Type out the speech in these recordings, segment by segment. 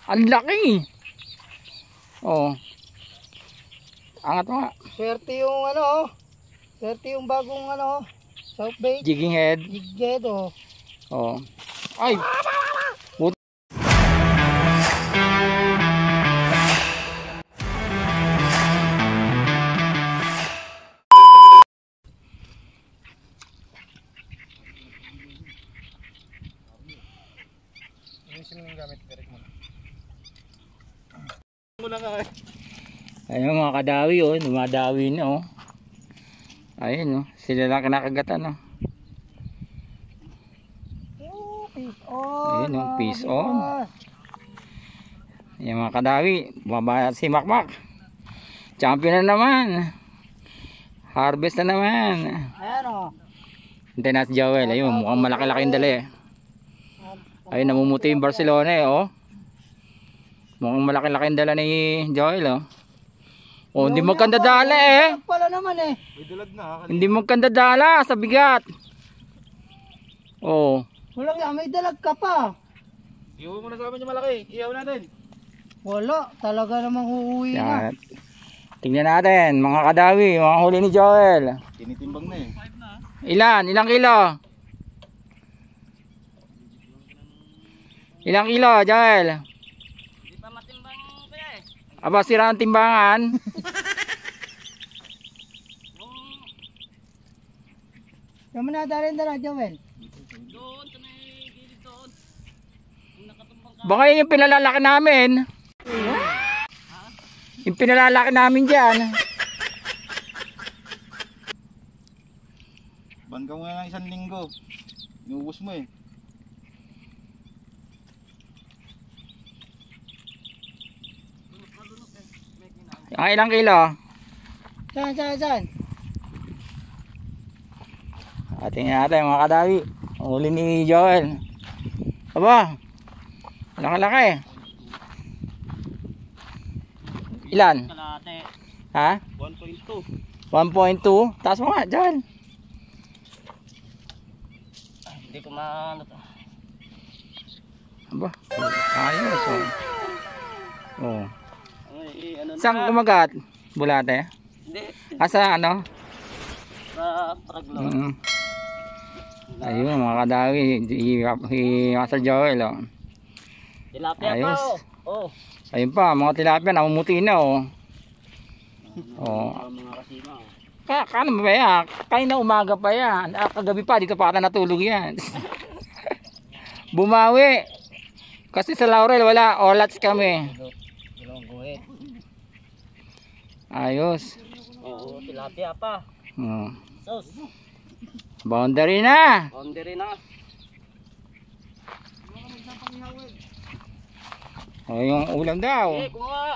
Ang laki. Oh. Angat mo nga. Swerte yung ano. Swerte yung bagong ano. South bait. Jigging head. Jighead oh. Oh. Ay. Ayun mga kadawi oh, dumadawi na oh. Ayun oh, sila lang kinakagatan oh. Peace on. Ayun oh, peace on. Ayun mga kadawi, bumaba si Makmak. Champion na naman. Harvest na naman. Ayan oh. Hintayin natin si Joel, ayun mukhang malaki-laki yung dali. Ayun namumuti yung Barcelona eh oh. Mukhang malaki-laki yung dala ni Joel oh. Oh, hindi magkandadala eh. Pala naman eh. Hindi magkandadala sa bigat. Oh. Walang yan, may dalag ka pa. Iwan mo na sa amin yung malaki. Iyaw natin. Wala, talaga namang uuwi na. Yan. Tingnan natin mga kadawi, mga huli ni Joel. Tinitimbang na eh. Ilan? Ilang kilo? Ilang kilo, Joel? Hindi pa matimbang kaya eh. Aba, sira ang timbangan. Saan mo nadalhin na Joel? Doon, sa may gilid doon. Yung nakatumbang ka. Baka yun yung pinalalaki namin. Yung pinalalaki namin dyan. Banggaw nga ng 1 linggo. Inuubos mo eh. Ang ilang kilo? Saan? Tingnan natin mga kadawi. Ang huli ni Joel. Aba, laki-laki. Ilan? Kalate. Ha? 1.2. 1.2? Taas mo nga, Joel. Hindi ko maano to. Aba, ayos oh. Oh. Ay, ano na? Saan kumagat? Bulate? Hindi. Asa ano? Sa traglo. Ayun mga kadawi, Master Joel oh. Tilapia Ayos. pa oh. Ayun pa, mga tilapia namumuti na oh. Oh. Mga kasima oh. Kano ba yan? Kanina umaga pa yan. Kagabi pa, dito pa ata natulog yan. Bumawi. Kasi sa Laurel wala, olats kami. Dalawang guhit. Ayos. Oo, tilapia pa. Oh. Sos. Boundary na. Boundary na. Oh, yung ulam daw. Eh, kumuha.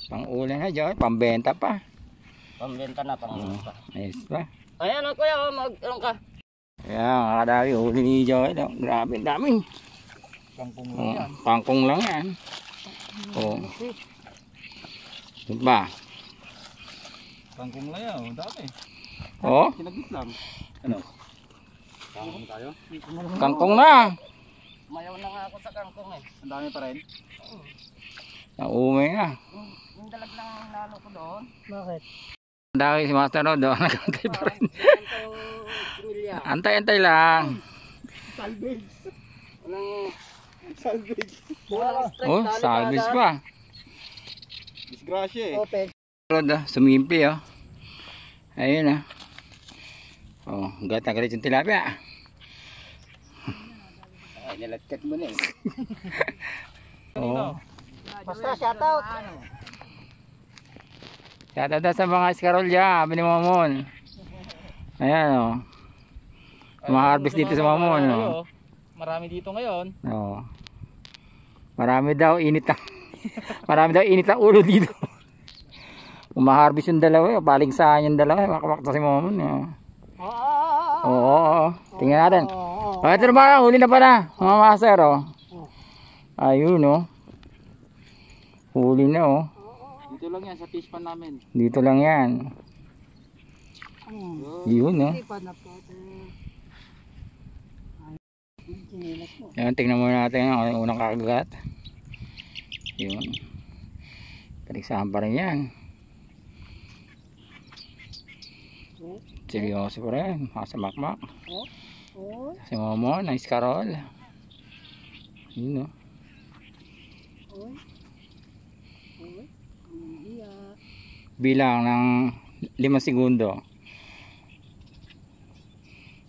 Pang ulam na Joel, pambenta pa. Pambenta na, pang-upa. Ayos pa. Ayan o kuya, mag-anong ka? Ayan, mga kadawi, huli ni Joel. Oh. Grabe, dami. Kangkong Oh, kangkong lang yan. Oh. Diba? Kangkong lang yan, dami. Oh, Kinagit lang. Ano? Kangkong tayo? kangkong na. Mayaw na nga ako sa kangkong eh. Ang dami pa rin. Nauumay na. Yung dalag lang nalo ko doon. Bakit? Dahil si Master Rod, nagantay pa rin. Similya. Antay-antay lang. Salvage. Walang salvage. Walang strike. Oh, salvage pa. Disgrasya eh. Open. Rod, sumimpi oh. Ayun ah. Oh, gata-galit yung tilapia. Ay, nilatkat mo na eh. Oh. Basta shoutout. Shoutout daw sa mga Escarolya, sabi ni Mamon. Ayan oh. Ma-harvest dito sa Mamon oh. Marami dito ngayon. Oh. Marami daw init ang ulo dito. Kung ma-harvest yung dalawa, paligsahan yung dalawa, makamakta si Mamon oh. Oo. Tingnan natin. Oh, ito na ba? Huli na pala. Mga master oh. Ayun oh. Huli na oh. Dito lang yan sa fish pan namin. Dito lang yan. Yun oh. Sinilas mo. Yan, tingnan muna natin yung unang kakagat. Yun. Taliksahan pa rin yan. Oh, Seryoso pa rin. Makasamakmak. oh, oh, Si Momo, nice karol. Yun o. oh. Oh, iya. Bilang ng 5 segundo.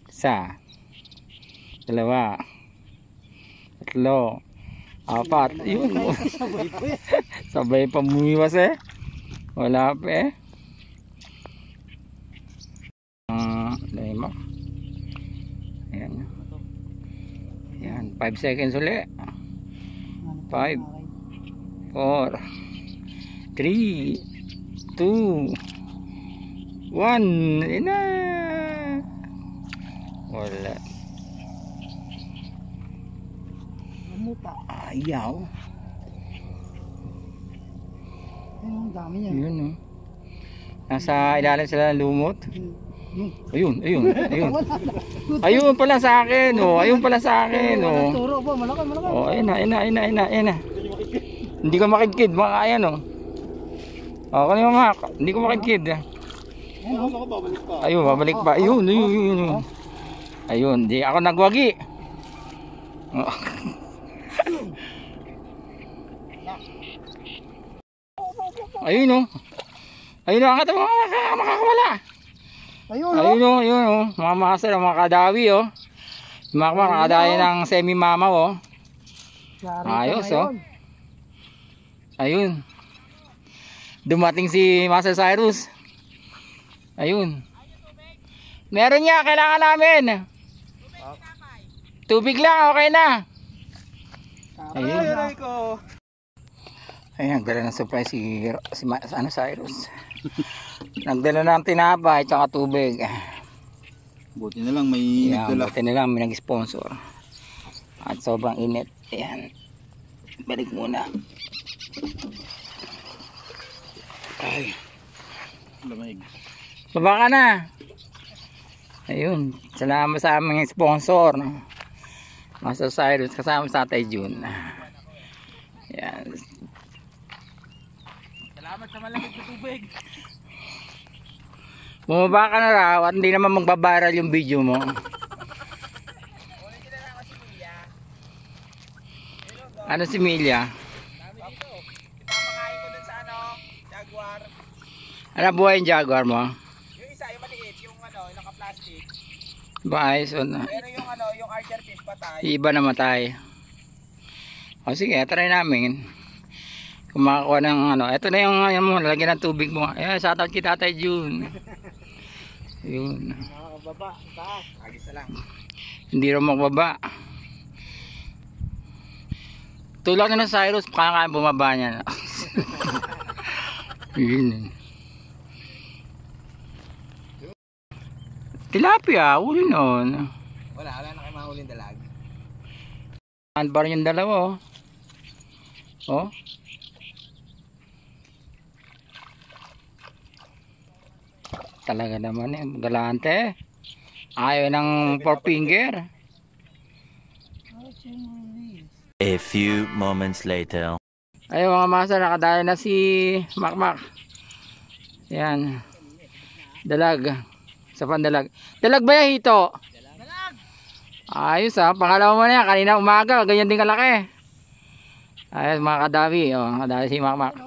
1, 2, 3, 4. Yun. Sabay pa bumiwas eh. Wala pa eh. Lima. Ayan. Ayan. 5 seconds uli. 5, 4, 3, 2, 1. Ayan na. Wala. Mamuta. Ayaw. Ayun, ang dami niya. Yun o. Nasa ilalim sila ng lumot. Ayun, ayun, ayun. Ayun pala sa akin, oh. Ayun pala sa akin, oh. Turo po, malaki, malaki. Oh, ayun na, ayun na, ayun na, ayun na, ayun na. Hindi ko makikid, mga ayan, oh. Oh, kanina mga, hindi ko makikid. Ayun, babalik pa. Ayun, ayun, ayun, ayun. Ayun, di ako nagwagi. Oh. Ayun, oh. Ayun, ang kata mga makakawala. Ayun, Ayun o, ayun o. Mga master, mga kadawi o. Mga nakadayo ng semi-mama o. Ayos o. Ayun. Dumating si Master Cyrus. Ayun. Meron niya, kailangan namin. Tubig lang, okay na. Ayun. Ayun, nagdala ng surprise si Cyrus. Nagdala ng tinapay at tubig. Buti na lang may Yan, nagdala. buti na lang may nag-sponsor. At sobrang init. Ayan. Balik muna. Ay. Lamig. Baba ka na. Ayun. Salamat sa aming sponsor. No? Master Cyrus kasama sa Tatay Jun. Ayan. Salamat sa malamig na tubig. Bumaba ka na raw at hindi naman magbabaral yung video mo. Ano si Milya? Ipapakain ko dun sa Jaguar. Ano buhay yung Jaguar mo? Yung isa, yung maliit, yung naka-plastic. Ba ayos o na? Pero yung yung archer fish patay. Iba namatay. O sige, try namin. Kung makakuha ng ito na yung mo, lalagyan ng tubig mo. Ayan, shoutout kita Tatay Jun. Yun. Nakakababa, taas. Agis na lang. Hindi rin magbaba. Tulak na ng Cyrus, kaya bumaba niya. Yun. Tilapia, uli nun. Wala na kayo mahuling dalag. Saan pa rin yung dalawa, oh. Oh. Talaga naman eh, galante. Ayaw ng 4 finger. A few moments later. Ayun mga master, nakadali na si Makmak. Yan. Dalag. Sa pandalag. Dalag ba yan, Hito? Dalag! Ayos ha. Pangalawa mo na yan. Kanina umaga. Ganyan din kalaki. Ayos mga kadawi. Oh, nakadali si Makmak.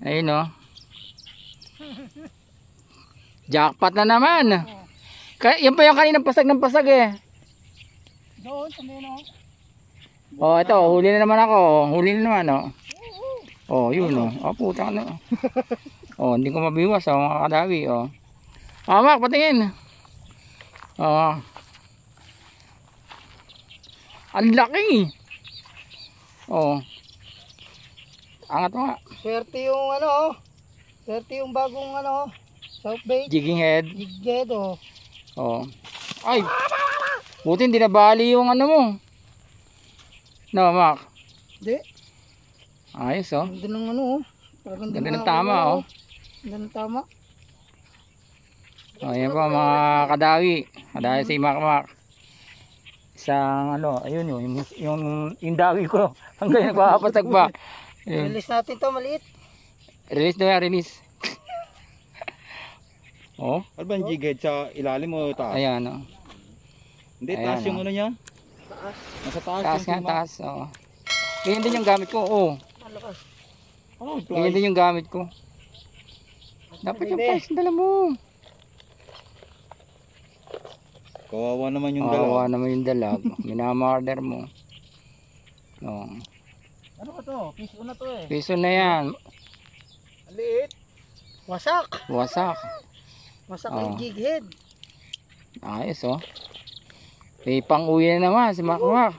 Ayun o. Oh. Jackpot na naman. Yan pa yung kaninang pasag ng pasag eh. Doon, sa meno. Oh, ito, huli na naman ako. Huli na naman, oh. Oh, yun, oh. Oh, putang na. Oh, hindi ko mabiwas, oh, mga kadawi, oh. Oh, Mak, patingin. Oh. Ang laki. Oh. Angat mo nga. Swerte yung swerte yung bagong south bait. Jigging head. Jigget oh. Oh. Ay. Buti hindi nabali yung mo. No, Mak. Di. Ayos, oh. Ganda ng Parang Ganda ng tama, oh. Ganda ng tama. Oh, yan po mga kadawi. Kadawi si Makmak. Isang ano, ayun yung dagi ko. Hanggang nagpapatag pa. Ayun. Release natin to, maliit. Release na yan, release. Oh, Ano ba yung jig head sa ilalim mo taas? ayan oh. Hindi, Ayan, taas yung oh. ano niya. Taas. Nasa taas. Taas yung nga, sima. taas. Oh. Ganyan din yung gamit ko. Oh, Malakas. Oh, ganyan fly. din yung gamit ko. Dapat yung price dala mo. Kawawa naman yung dalawa. Kawawa naman yung dalag. Minamorder mo. Oh. Ano ba to? Piso na to eh. Piso na yan. Maliit. Wasak. Wasak. Wasak Oh. yung jig head. Ayos oh. Eh, pang-uwi na naman si Makmak.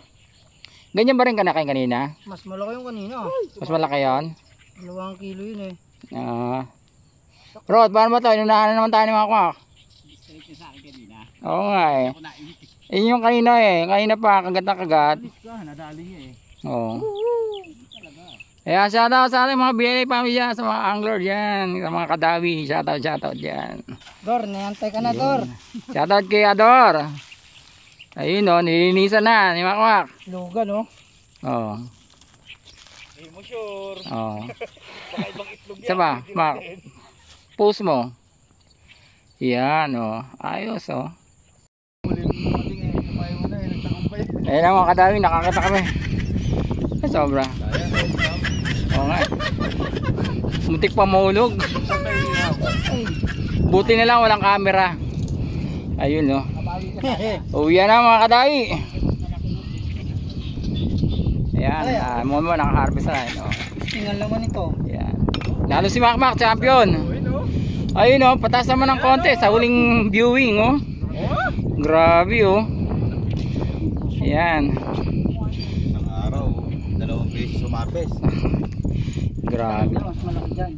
Ganyan ba rin ka na kayo kanina? Mas malaki yung kanina. Mas malaki yun? 2 kilo yun eh. Rod, paano ba ito? Inunahan na naman tayo ni Makmak. Straight na sa akin kanina. Oo nga eh. Ako nainit eh. Eh yung kanina eh. Kanina pa, kagat na kagat. Alis ka, nadali niya eh. Oo. Ayan, shoutout sa ating mga BLA family dyan, sa mga angler dyan, sa mga kadawi. Shoutout dyan. Dor, nayantay ka na, Dor. Shoutout kay Ador. Ayun o, nilinisan na ni Makmak. Lugan, oh. Oo. Hindi mo sure. Oo. Baka ibang itlog yan. Isa ba, Mak? Post mo. Yan o. Ayos o. Ayun ang mga kadawi, nakakita kami. Ay, sobra. Oo nga. Muntik pa mahulog. Buti na lang walang camera. Ayun o. Uwi na mga kadawi. Ayan, mo naka-harvest na rin. Tingnan naman ito. Ayan. Lalo si Makmak, champion. Ayun o, pataas naman ng konti sa huling viewing o. Grabe o. Ayan. Isang araw, 2 beses sumarbes. Grabe. Mas malaki dyan.